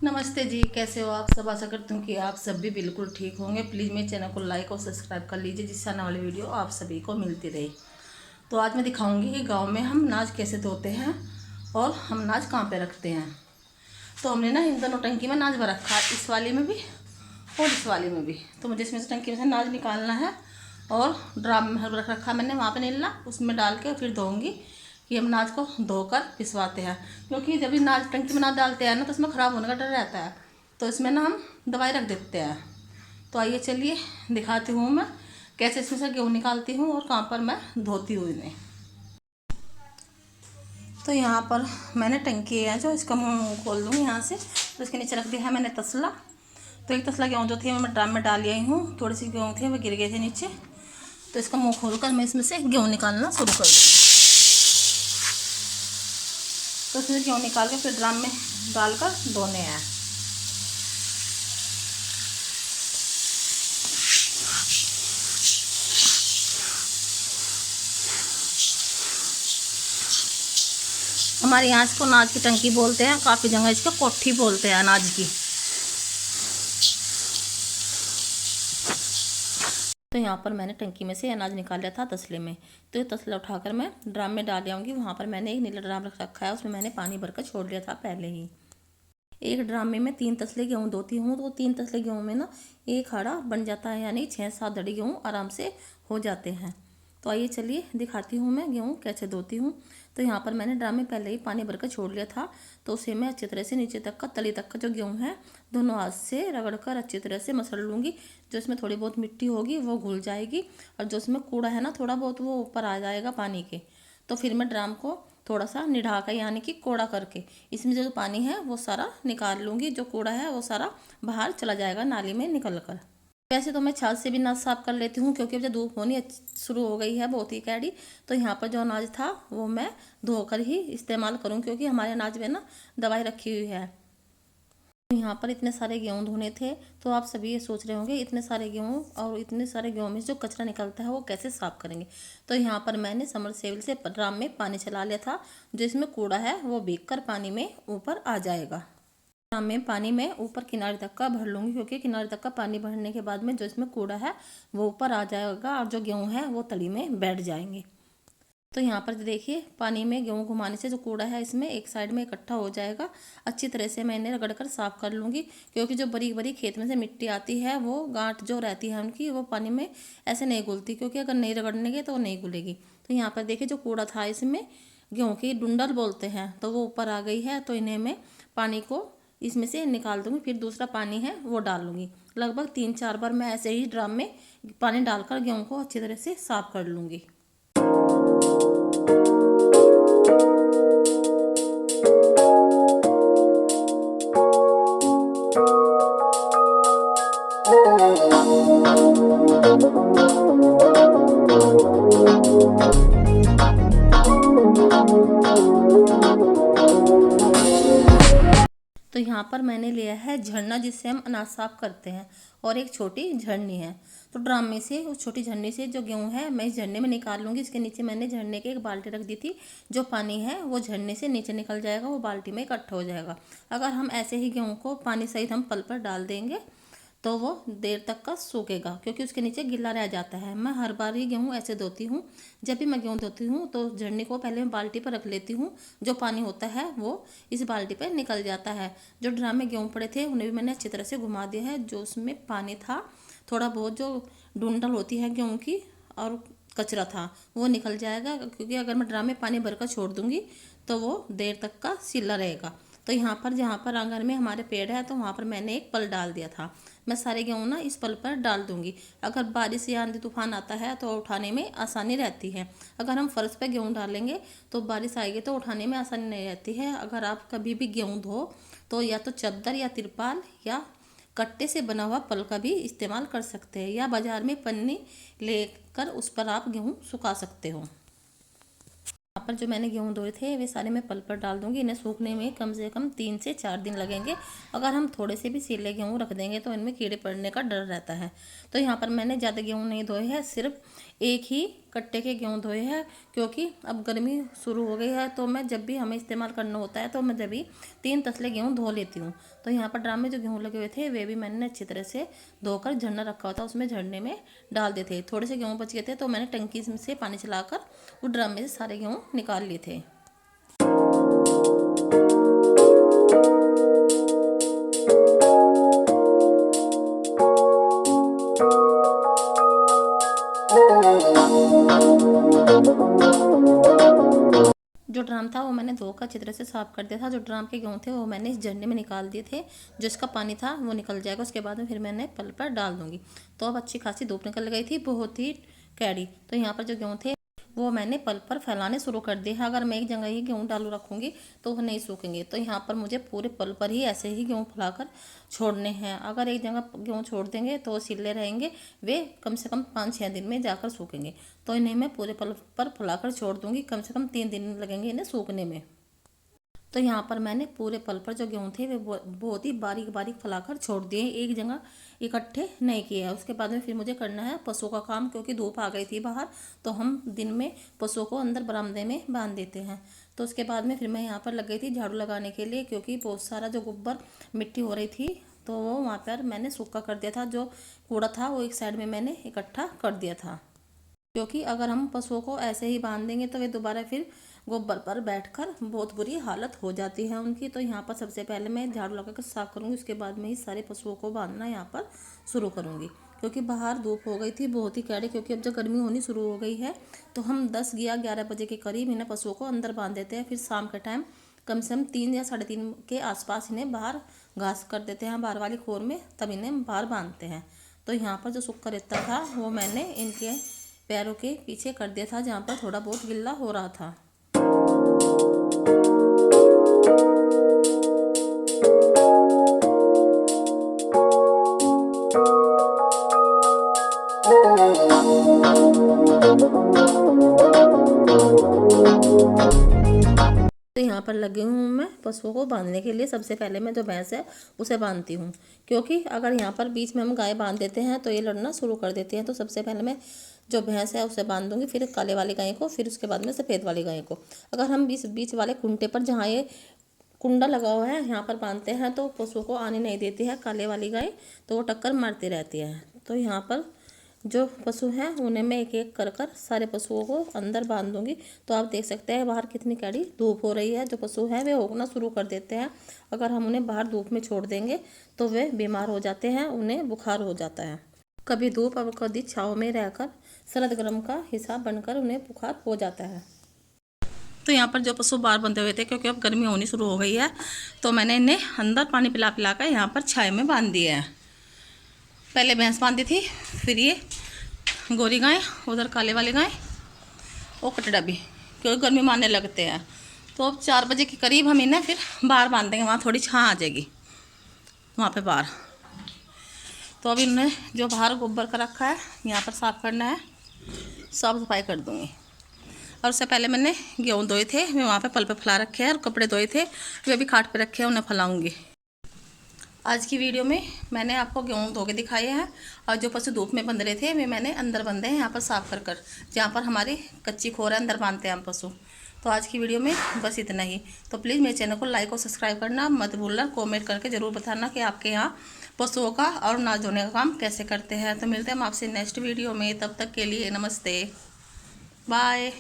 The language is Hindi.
नमस्ते जी, कैसे हो आप सब। आशा करती हूँ कि आप सब भी बिल्कुल ठीक होंगे। प्लीज़ मेरे चैनल को लाइक और सब्सक्राइब कर लीजिए, जिससे आने वाली वीडियो आप सभी को मिलती रहे। तो आज मैं दिखाऊंगी कि गांव में हम नाज कैसे धोते हैं और हम नाज कहाँ पे रखते हैं। तो हमने ना इन दोनों टंकी में नाज भर रखा है, इस वाली में भी और इस वाली में भी। तो मुझे इसमें से टंकी में से नाज निकालना है और ड्राम में रख रखा मैंने वहाँ पे नीला, उसमें डाल के फिर धोऊंगी कि हम नाज को धोकर पिसवाते हैं। क्योंकि जब भी नाज टंकी में नाज डालते हैं ना तो उसमें ख़राब होने का डर रहता है, तो इसमें ना हम दवाई रख देते हैं। तो आइए चलिए दिखाती हूँ मैं कैसे इसमें से गेहूँ निकालती हूँ और कहाँ पर मैं धोती हूँ इन्हें। तो यहाँ पर मैंने टंकी है जो, इसका मुँह खोल दूँगी यहाँ से। तो इसके नीचे रख दिया है मैंने तसला। तो एक तसला गेहूँ जो थी मैं ड्राम में डाल आई हूँ, थोड़ी सी गेहूँ थी वो गिर गए थे नीचे। तो इसका मुँह खोलकर मैं इसमें से गेहूँ निकालना शुरू कर दूँगी। तो इसमें गेहूँ निकाल के फिर ड्राम में डालकर धोने हैं। हमारे यहाँ इसको अनाज की टंकी बोलते हैं, काफ़ी जगह इसको कोठी बोलते हैं अनाज की। तो यहाँ पर मैंने टंकी में से अनाज निकाल लिया था तसले में। तो ये तसला उठाकर मैं ड्राम में डाल आऊँगी। वहाँ पर मैंने एक नीला ड्राम रख रखा है, उसमें मैंने पानी भरकर छोड़ लिया था पहले ही। एक ड्राम में मैं 3 तसले गेहूँ धोती हूँ, तो 3 तसले गेहूँ में ना एक हाड़ा बन जाता है, यानी 6-7 दड़ी गेहूँ आराम से हो जाते हैं। तो आइए चलिए दिखाती हूँ मैं गेहूँ कैसे धोती हूँ। तो यहाँ पर मैंने ड्राम में पहले ही पानी भरकर छोड़ लिया था, तो उसे मैं अच्छी तरह से नीचे तक का, तली तक का जो गेहूँ है दोनों हाथ से रगड़ कर अच्छी तरह से मसल लूँगी। जो इसमें थोड़ी बहुत मिट्टी होगी वो घुल जाएगी, और जो इसमें कूड़ा है ना थोड़ा बहुत वो ऊपर आ जाएगा पानी के। तो फिर मैं ड्राम को थोड़ा सा निढ़ा कर, यानी कि कोड़ा करके, इसमें जो पानी है वो सारा निकाल लूँगी। जो कूड़ा है वो सारा बाहर चला जाएगा नाली में निकल कर। वैसे तो मैं छाछ से भी अनाज साफ कर लेती हूँ, क्योंकि अब जब धूप होनी शुरू हो गई है बहुत ही कैडी। तो यहाँ पर जो अनाज था वो मैं धोकर ही इस्तेमाल करूँ, क्योंकि हमारे अनाज में ना दवाई रखी हुई है। यहाँ पर इतने सारे गेहूँ धोने थे, तो आप सभी ये सोच रहे होंगे इतने सारे गेहूँ और इतने सारे गेहूँ में जो कचरा निकलता है वो कैसे साफ करेंगे। तो यहाँ पर मैंने समरसेबल से ड्राम में पानी चला लिया था, जो इसमें कूड़ा है वो भीग कर पानी में ऊपर आ जाएगा। ड्राम में पानी में ऊपर किनारे तक का भर लूँगी, क्योंकि किनारे तक का पानी भरने के बाद में जो इसमें कूड़ा है वो ऊपर आ जाएगा और जो गेहूँ है वो तली में बैठ जाएंगे। तो यहाँ पर देखिए पानी में गेहूँ घुमाने से जो कूड़ा है इसमें एक साइड में इकट्ठा हो जाएगा। अच्छी तरह से मैं इन्हें रगड़ कर साफ कर लूँगी, क्योंकि जो बरीक बरीक खेत में से मिट्टी आती है वो गांठ जो रहती है उनकी वो पानी में ऐसे नहीं घुलती, क्योंकि अगर नहीं रगड़नेंगे तो वो नहीं घुलेगी। तो यहाँ पर देखिए जो कूड़ा था इसमें गेहूँ की डुंडल बोलते हैं, तो वो ऊपर आ गई है। तो इन्हें मैं पानी को इसमें से निकाल दूँगी, फिर दूसरा पानी है वो डाल लूँगी। लगभग 3-4 बार मैं ऐसे ही ड्राम में पानी डालकर गेहूँ को अच्छी तरह से साफ कर लूँगी। तो यहाँ पर मैंने लिया है झरना, जिससे हम अनाज साफ करते हैं, और एक छोटी झरनी है। तो ड्राम में से उस छोटी झरनी से जो गेहूँ है मैं इस झरने में निकाल लूँगी। इसके नीचे मैंने झरने के एक बाल्टी रख दी थी, जो पानी है वो झरने से नीचे निकल जाएगा, वो बाल्टी में इकट्ठा हो जाएगा। अगर हम ऐसे ही गेहूँ को पानी सहित हम पल पर डाल देंगे तो वो देर तक का सूखेगा, क्योंकि उसके नीचे गीला रह जाता है। मैं हर बार ही गेहूँ ऐसे धोती हूँ। जब भी मैं गेहूँ धोती हूँ तो झरने को पहले मैं बाल्टी पर रख लेती हूँ, जो पानी होता है वो इस बाल्टी पर निकल जाता है। जो ड्राम में गेहूँ पड़े थे उन्हें भी मैंने अच्छी तरह से घुमा दिया है। जो उसमें पानी था थोड़ा बहुत, जो डूंडल होती है गेहूँ की और कचरा था वो निकल जाएगा, क्योंकि अगर मैं ड्राम में पानी भरकर छोड़ दूँगी तो वो देर तक का सीला रहेगा। तो यहाँ पर जहाँ पर आंगन में हमारे पेड़ है तो वहाँ पर मैंने एक पल डाल दिया था। मैं सारे गेहूँ ना इस पल पर डाल दूँगी। अगर बारिश या आंधी तूफान आता है तो उठाने में आसानी रहती है। अगर हम फर्श पे गेहूँ डालेंगे तो बारिश आएगी तो उठाने में आसानी नहीं रहती है। अगर आप कभी भी गेहूँ धो तो या तो चादर या तिरपाल या कट्टे से बना हुआ पल का भी इस्तेमाल कर सकते हैं, या बाजार में पन्नी लेकर उस पर आप गेहूँ सुखा सकते हो। यहाँ पर जो मैंने गेहूँ धोए थे वे सारे मैं पल पर डाल दूँगी। इन्हें सूखने में कम से कम 3 से 4 दिन लगेंगे। अगर हम थोड़े से भी सीले गेहूँ रख देंगे तो इनमें कीड़े पड़ने का डर रहता है। तो यहाँ पर मैंने ज़्यादा गेहूँ नहीं धोए हैं, सिर्फ एक ही कट्टे के गेहूँ धोए हैं, क्योंकि अब गर्मी शुरू हो गई है। तो मैं जब भी हमें इस्तेमाल करना होता है तो मैं जब भी 3 तसले गेहूँ धो लेती हूँ। तो यहाँ पर ड्राम में जो गेहूँ लगे हुए थे वे भी मैंने अच्छी तरह से धोकर झरना रखा हुआ था, उसमें झरने में डाल दिए थे। थोड़े से गेहूँ बच गए थे तो मैंने टंकी से पानी चलाकर उस ड्राम में से सारे गेहूँ निकाल लिए थे। जो ड्राम था वो मैंने धोकर अच्छी तरह से साफ कर दिया था। जो ड्राम के गेहूँ थे वो मैंने इस झरने में निकाल दिए थे। जो इसका पानी था वो निकल जाएगा, उसके बाद में फिर मैंने पल पर डाल दूंगी। तो अब अच्छी खासी धूप निकल गई थी, बहुत ही कैड़ी। तो यहाँ पर जो गेहूँ थे वो मैंने पल पर फैलाने शुरू कर दिए हैं। अगर मैं एक जगह ही गेहूँ डालू रखूँगी तो वो नहीं सूखेंगे। तो यहाँ पर मुझे पूरे पल पर ही ऐसे ही गेहूँ फैलाकर छोड़ने हैं। अगर एक जगह गेहूँ छोड़ देंगे तो सिले रहेंगे, वे कम से कम 5-6 दिन में जाकर सूखेंगे। तो इन्हें मैं पूरे पल पर फैलाकर छोड़ दूँगी, कम से कम 3 दिन लगेंगे इन्हें सूखने में। तो यहाँ पर मैंने पूरे पल पर जो गेहूँ थे वे बहुत ही बारीक बारीक फैलाकर छोड़ दिए, एक जगह इकट्ठे नहीं किए हैं। उसके बाद में फिर मुझे करना है पशुओं का काम, क्योंकि धूप आ गई थी बाहर। तो हम दिन में पशुओं को अंदर बरामदे में बांध देते हैं। तो उसके बाद में फिर मैं यहाँ पर लग गई थी झाड़ू लगाने के लिए, क्योंकि बहुत सारा जो गोबर मिट्टी हो रही थी तो वो वहाँ पर मैंने सूखा कर दिया था। जो कूड़ा था वो एक साइड में मैंने इकट्ठा कर दिया था, क्योंकि अगर हम पशुओं को ऐसे ही बांध देंगे तो वे दोबारा फिर गोबर पर बैठकर बहुत बुरी हालत हो जाती है उनकी। तो यहाँ पर सबसे पहले मैं झाड़ू लगा कर साफ करूँगी, उसके बाद में ही सारे पशुओं को बांधना यहाँ पर शुरू करूँगी। क्योंकि बाहर धूप हो गई थी बहुत ही कड़ी, क्योंकि अब जब गर्मी होनी शुरू हो गई है तो हम 10 या 11 बजे के करीब इन्हें पशुओं को अंदर बांध देते हैं। फिर शाम के टाइम कम से कम 3 या 3:30 के आसपास इन्हें बाहर घास कर देते हैं बाहर वाली खोर में, तब इन्हें बाहर बांधते हैं। तो यहाँ पर जो सूखा रेता था वो मैंने इनके पैरों के पीछे कर दिया था, जहाँ पर थोड़ा बहुत गिल्ला हो रहा था। तो यहाँ पर लगी हूँ मैं पशुओं को बांधने के लिए। सबसे पहले मैं जो भैंस है उसे बांधती हूँ, क्योंकि अगर यहाँ पर बीच में हम गाय बांध देते हैं तो ये लड़ना शुरू कर देती हैं। तो सबसे पहले मैं जो भैंस है उसे बांध दूँगी, फिर काले वाली गाय को, फिर उसके बाद में सफ़ेद वाली गाय को। अगर हम बीच वाले कुंटे पर, जहाँ ये कुंडा लगा हुआ है, यहाँ पर बांधते हैं तो पशुओं को आने नहीं देती है काले वाली गाय, तो वो टक्कर मारती रहती है। तो यहाँ पर जो पशु हैं उन्हें मैं एक एक कर सारे पशुओं को अंदर बांध दूंगी। तो आप देख सकते हैं बाहर कितनी कड़ी धूप हो रही है। जो पशु हैं वे उगना शुरू कर देते हैं। अगर हम उन्हें बाहर धूप में छोड़ देंगे तो वे बीमार हो जाते हैं, उन्हें बुखार हो जाता है। कभी धूप और कभी छाँव में रहकर सर्द गर्म का हिसाब बनकर उन्हें बुखार हो जाता है। तो यहाँ पर जो पशु बाहर बंधे हुए थे, क्योंकि अब गर्मी होनी शुरू हो गई है, तो मैंने इन्हें अंदर पानी पिला पिला कर यहाँ पर छाया में बांध दिए हैं। पहले भैंस बांधी थी, फिर ये गोरी गाय, उधर काले वाले गाय और कटड़ा भी, क्योंकि गर्मी मारने लगते हैं। तो अब 4 बजे के करीब हम इन्हें फिर बाहर बांध देंगे, वहाँ थोड़ी छाँ आ जाएगी वहाँ पे बाहर। तो अब इन्हें जो बाहर गोबर का रखा है यहाँ पर साफ़ करना है, साफ सफाई कर दूँगी। और उससे पहले मैंने गेहूँ धोए थे, मैं वहाँ पे पल पे फैला रखे हैं, और कपड़े धोए थे वे भी खाट पे रखे हैं, उन्हें फैलाऊँगी। आज की वीडियो में मैंने आपको गेहूँ धो के दिखाए हैं, और जो पशु धूप में बंध रहे थे वे मैंने अंदर बंधे हैं यहाँ पर साफ कर जहाँ पर हमारी कच्ची खोर है अंदर बांधते हैं हम पशु। तो आज की वीडियो में बस इतना ही। तो प्लीज़ मेरे चैनल को लाइक और सब्सक्राइब करना मत भूलना। कमेंट करके ज़रूर बताना कि आपके यहाँ पशुओं का और अनाज धोने का काम कैसे करते हैं। तो मिलते हैं हम आपसे नेक्स्ट वीडियो में, तब तक के लिए नमस्ते, बाय।